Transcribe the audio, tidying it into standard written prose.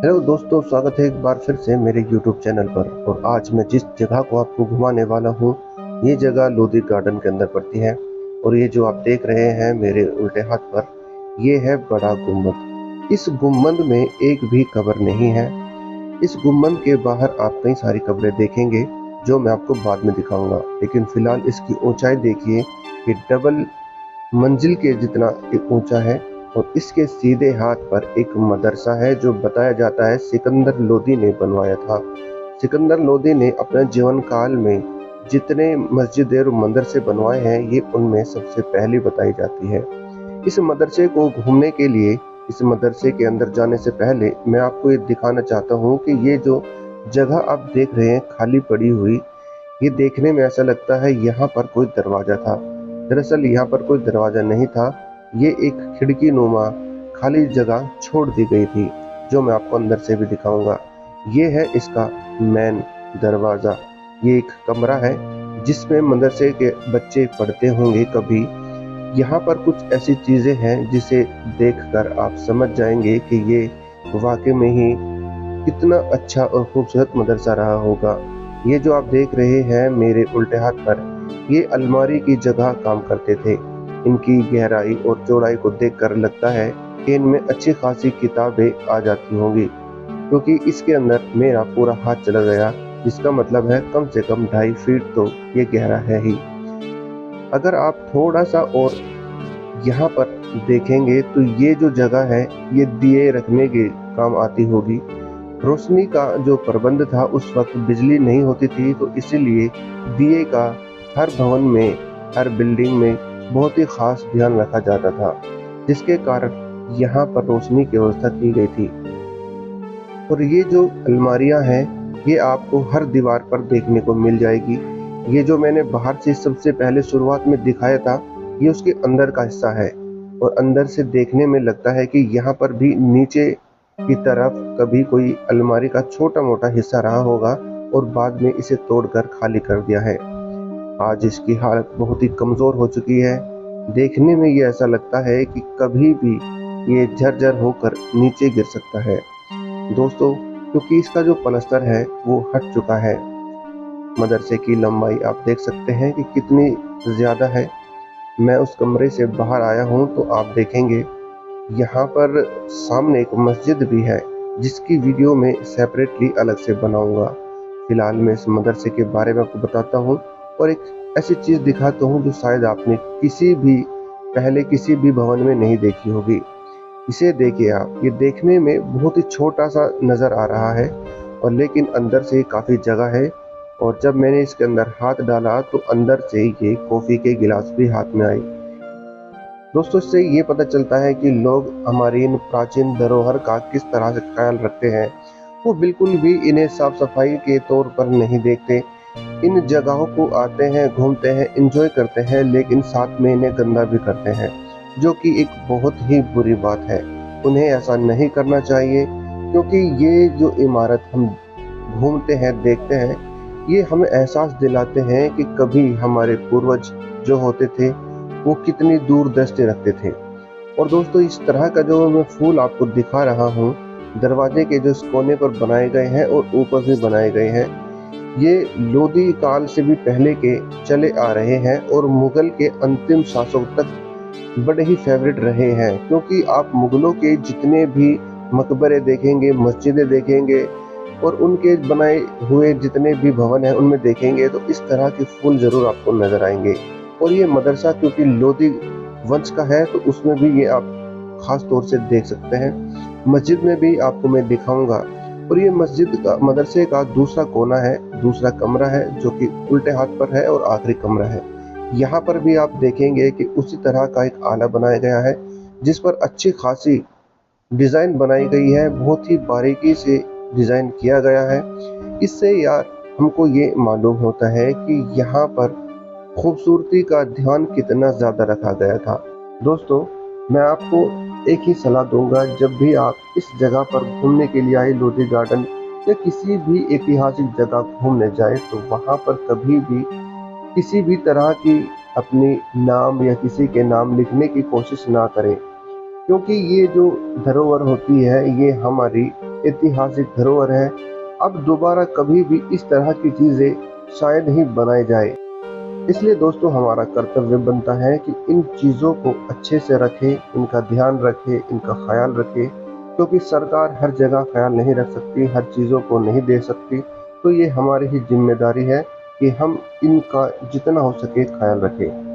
Hello दोस्तों, स्वागत है एक बार फिर से मेरे YouTube चैनल पर। और आज मैं जिस जगह को आपको घुमाने वाला हूँ, ये जगह लोधी गार्डन के अंदर पड़ती है। और ये जो आप देख रहे हैं मेरे उल्टे हाथ पर, ये है बड़ा गुम्बद। इस गुम्बद में एक भी कब्र नहीं है। इस गुम्बद के बाहर आप कई सारी कब्रें देखेंगे जो मैं आपको बाद में दिखाऊंगा, लेकिन फिलहाल इसकी ऊंचाई देखिए। ये डबल मंजिल के जितना एक ऊंचा है। और इसके सीधे हाथ पर एक मदरसा है जो बताया जाता है सिकंदर लोदी ने बनवाया था। सिकंदर लोदी ने अपने जीवन काल में जितने मस्जिद और मदरसे बनवाए हैं, ये उनमें सबसे पहली बताई जाती है। इस मदरसे को घूमने के लिए, इस मदरसे के अंदर जाने से पहले मैं आपको ये दिखाना चाहता हूँ कि ये जो जगह आप देख रहे हैं खाली पड़ी हुई, ये देखने में ऐसा लगता है यहाँ पर कोई दरवाजा था। दरअसल यहाँ पर कोई दरवाजा नहीं था। ये एक खिड़की नुमा खाली जगह छोड़ दी गई थी, जो मैं आपको अंदर से भी दिखाऊंगा। ये है इसका मेन दरवाजा। ये एक कमरा है जिसमें मदरसे के बच्चे पढ़ते होंगे कभी। यहाँ पर कुछ ऐसी चीजें हैं जिसे देखकर आप समझ जाएंगे कि ये वाकई में ही कितना अच्छा और खूबसूरत मदरसा रहा होगा। ये जो आप देख रहे हैं मेरे उल्टे हाथ पर, ये अलमारी की जगह काम करते थे। इनकी गहराई और चौड़ाई को देखकर लगता है कि इनमें अच्छी खासी किताबें आ जाती होंगी, क्योंकि इसके अंदर मेरा पूरा हाथ चला गया, जिसका मतलब है कम से कम 2.5 फीट तो ये गहरा है ही। अगर आप थोड़ा सा और यहाँ पर देखेंगे तो ये जो जगह है, ये दिए रखने के काम आती होगी। रोशनी का जो प्रबंध था, उस वक्त बिजली नहीं होती थी, तो इसीलिए दिए का हर भवन में, हर बिल्डिंग में बहुत ही खास ध्यान रखा जाता था, जिसके कारण यहाँ पर रोशनी की व्यवस्था की गई थी। और ये जो अलमारियाँ हैं, ये आपको हर दीवार पर देखने को मिल जाएगी। ये जो मैंने बाहर से सबसे पहले शुरुआत में दिखाया था, ये उसके अंदर का हिस्सा है। और अंदर से देखने में लगता है कि यहाँ पर भी नीचे की तरफ कभी कोई अलमारी का छोटा मोटा हिस्सा रहा होगा और बाद में इसे तोड़कर खाली कर दिया है। आज इसकी हालत बहुत ही कमजोर हो चुकी है। देखने में ये ऐसा लगता है कि कभी भी ये झरझर होकर नीचे गिर सकता है। दोस्तों, क्योंकि इसका जो पलस्तर है वो हट चुका है। मदरसे की लंबाई आप देख सकते हैं कि कितनी ज्यादा है। मैं उस कमरे से बाहर आया हूँ तो आप देखेंगे यहाँ पर सामने एक मस्जिद भी है, जिसकी वीडियो में सेपरेटली अलग से बनाऊंगा। फिलहाल मैं इस मदरसे के बारे में आपको बताता हूँ और एक ऐसी चीज दिखाता हूँ जो शायद आपने किसी भी भवन में नहीं देखी होगी। इसे देखिए आप, ये देखने में बहुत ही छोटा सा नजर आ रहा है, और लेकिन अंदर से काफी जगह है। और जब मैंने इसके अंदर हाथ डाला तो अंदर से ये कॉफी के गिलास भी हाथ में आए। दोस्तों, इससे ये पता चलता है कि लोग हमारी इन प्राचीन धरोहर का किस तरह से ख्याल रखते हैं। वो बिल्कुल भी इन्हें साफ सफाई के तौर पर नहीं देखते। इन जगहों को आते हैं, घूमते हैं, एंजॉय करते हैं, लेकिन साथ में इन्हें गंदा भी करते हैं, जो कि एक बहुत ही बुरी बात है। उन्हें ऐसा नहीं करना चाहिए, क्योंकि ये जो इमारत हम घूमते हैं, देखते हैं, ये हमें एहसास दिलाते हैं कि कभी हमारे पूर्वज जो होते थे वो कितनी दूरदृष्टि रखते थे। और दोस्तों, इस तरह का जो मैं फूल आपको दिखा रहा हूँ, दरवाजे के जो इस कोने पर बनाए गए हैं और ऊपर भी बनाए गए हैं, ये लोधी काल से भी पहले के चले आ रहे हैं और मुगल के अंतिम शासकों तक बड़े ही फेवरेट रहे हैं। क्योंकि आप मुगलों के जितने भी मकबरे देखेंगे, मस्जिदें देखेंगे और उनके बनाए हुए जितने भी भवन हैं, उनमें देखेंगे तो इस तरह के फूल जरूर आपको नजर आएंगे। और ये मदरसा क्योंकि लोधी वंश का है, तो उसमें भी ये आप खास तौर से देख सकते हैं। मस्जिद में भी आपको मैं दिखाऊंगा। और ये मस्जिद का, मदरसे का दूसरा कोना है, दूसरा कमरा है, जो कि उल्टे हाथ पर है और आखिरी कमरा है। यहाँ पर भी आप देखेंगे कि उसी तरह का एक आला बनाया गया है, जिस पर अच्छी खासी डिजाइन बनाई गई है, बहुत ही बारीकी से डिजाइन किया गया है। इससे यार हमको ये मालूम होता है कि यहाँ पर खूबसूरती का ध्यान कितना ज्यादा रखा गया था। दोस्तों, मैं आपको एक ही सलाह दूंगा, जब भी आप इस जगह पर घूमने के लिए आए, लोधी गार्डन या किसी भी ऐतिहासिक जगह घूमने जाए, तो वहां पर कभी भी किसी भी तरह की अपनी नाम या किसी के नाम लिखने की कोशिश ना करें। क्योंकि ये जो धरोहर होती है, ये हमारी ऐतिहासिक धरोहर है। अब दोबारा कभी भी इस तरह की चीजें शायद ही बनाई जाए। इसलिए दोस्तों हमारा कर्तव्य बनता है कि इन चीज़ों को अच्छे से रखें, इनका ध्यान रखें, इनका ख्याल रखें, क्योंकि सरकार हर जगह ख्याल नहीं रख सकती, हर चीज़ों को नहीं दे सकती। तो ये हमारी ही जिम्मेदारी है कि हम इनका जितना हो सके ख्याल रखें।